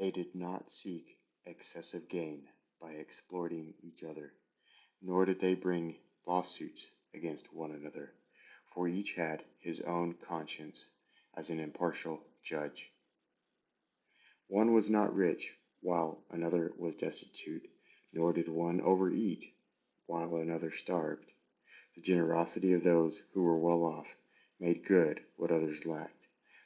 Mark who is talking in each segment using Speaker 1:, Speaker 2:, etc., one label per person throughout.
Speaker 1: They did not seek excessive gain by exploiting each other, nor did they bring lawsuits against one another, for each had his own conscience as an impartial judge. One was not rich while another was destitute, nor did one overeat while another starved. The generosity of those who were well off made good what others lacked.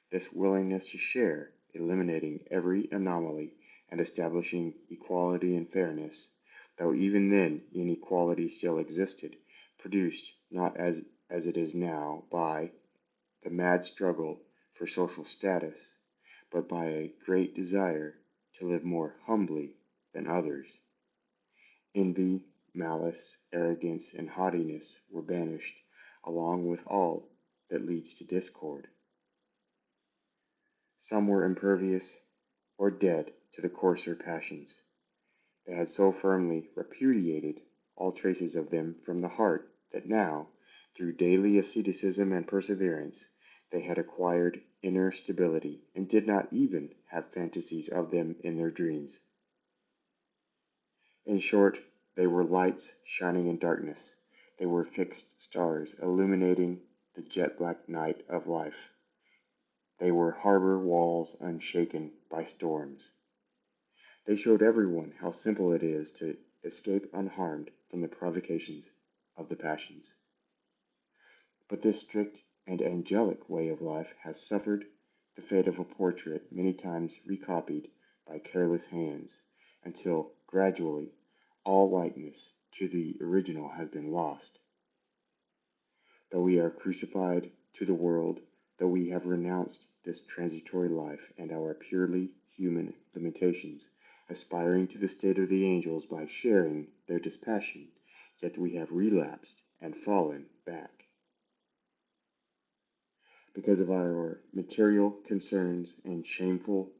Speaker 1: This willingness to share, eliminating every anomaly and establishing equality and fairness, though even then inequality still existed, produced, not as it is now, by the mad struggle for social status, but by a great desire to live more humbly than others. Envy, malice, arrogance, and haughtiness were banished, along with all that leads to discord. Some were impervious or dead to the coarser passions. They had so firmly repudiated all traces of them from the heart that now, through daily asceticism and perseverance, they had acquired inner stability and did not even have fantasies of them in their dreams. In short, they were lights shining in darkness. They were fixed stars illuminating the jet-black night of life. They were harbor walls unshaken by storms. They showed everyone how simple it is to escape unharmed from the provocations of the passions. But this strict and angelic way of life has suffered the fate of a portrait many times recopied by careless hands, until gradually all likeness to the original has been lost. Though we are crucified to the world, though we have renounced this transitory life and our purely human limitations, aspiring to the state of the angels by sharing their dispassion, yet we have relapsed and fallen back. Because of our material concerns and shameful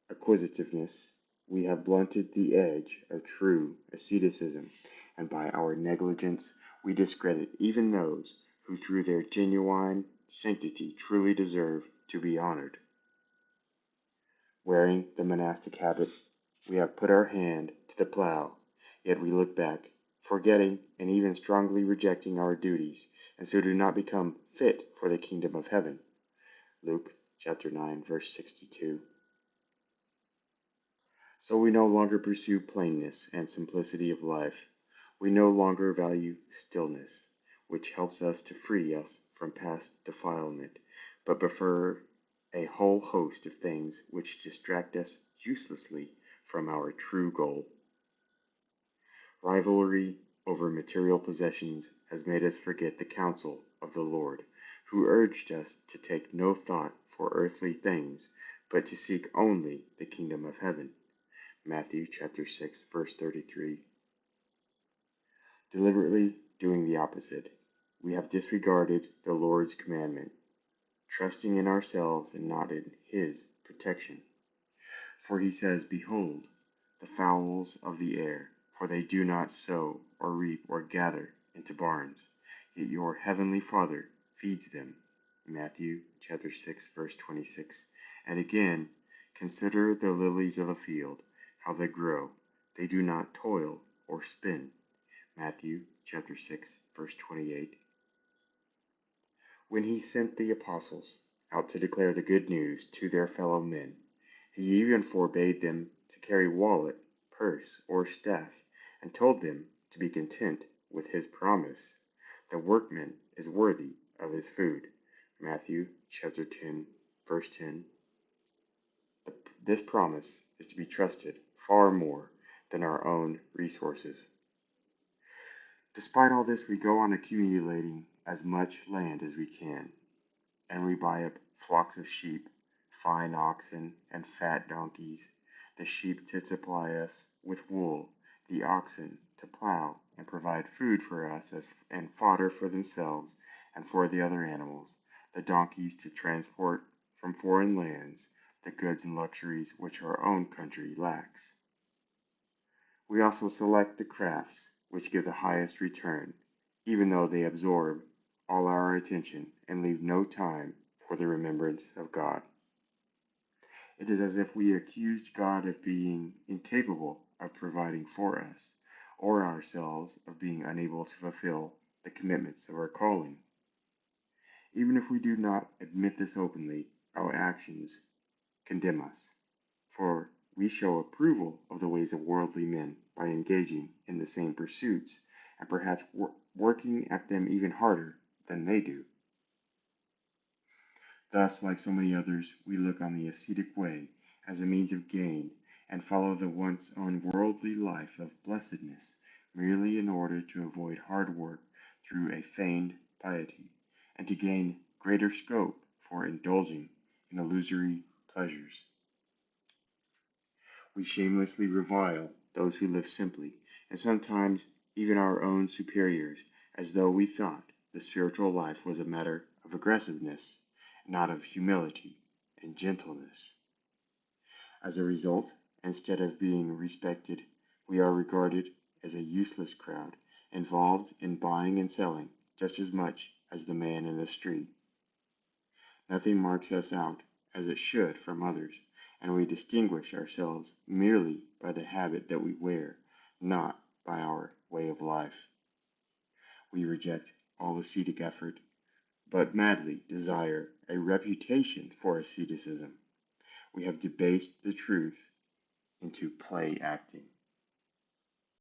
Speaker 1: acquisitiveness, we have blunted the edge of true asceticism, and by our negligence we discredit even those who through their genuine sanctity truly deserve to be honored. Wearing the monastic habit, we have put our hand to the plow, yet we look back, forgetting and even strongly rejecting our duties, and so do not become fit for the kingdom of heaven. Luke chapter 9, verse 62. So we no longer pursue plainness and simplicity of life. We no longer value stillness, which helps us to free us from past defilement, but prefer a whole host of things which distract us uselessly from our true goal. Rivalry over material possessions has made us forget the counsel of the Lord, who urged us to take no thought for earthly things, but to seek only the kingdom of heaven. Matthew chapter 6, verse 33. Deliberately doing the opposite, we have disregarded the Lord's commandment, trusting in ourselves and not in His protection. For He says, "Behold, the fowls of the air, for they do not sow or reap or gather into barns, yet your heavenly Father feeds them." Matthew chapter 6, verse 26. And again, "Consider the lilies of the field, how they grow. They do not toil or spin." Matthew chapter 6, verse 28. When He sent the apostles out to declare the good news to their fellow men, He even forbade them to carry wallet, purse, or staff, and told them to be content with His promise, "The workman is worthy of his food." Matthew chapter 10, verse 10. This promise is to be trusted far more than our own resources. Despite all this, we go on accumulating as much land as we can, and we buy up flocks of sheep, fine oxen, and fat donkeys, the sheep to supply us with wool, the oxen to plow and provide food for us and fodder for themselves and for the other animals, the donkeys to transport from foreign lands the goods and luxuries which our own country lacks. We also select the crafts which give the highest return, even though they absorb all our attention and leave no time for the remembrance of God. It is as if we accused God of being incapable of providing for us, or ourselves of being unable to fulfill the commitments of our calling. Even if we do not admit this openly, our actions condemn us, for we show approval of the ways of worldly men by engaging in the same pursuits and perhaps working at them even harder than they do. Thus, like so many others, we look on the ascetic way as a means of gain and follow the once unworldly life of blessedness merely in order to avoid hard work through a feigned piety and to gain greater scope for indulging in illusory pleasures. We shamelessly revile those who live simply, and sometimes even our own superiors, as though we thought the spiritual life was a matter of aggressiveness, not of humility and gentleness. As a result, instead of being respected, we are regarded as a useless crowd, involved in buying and selling just as much as the man in the street. Nothing marks us out as it should from others, and we distinguish ourselves merely by the habit that we wear, not by our way of life. We reject all ascetic effort, but madly desire a reputation for asceticism. We have debased the truth into play acting.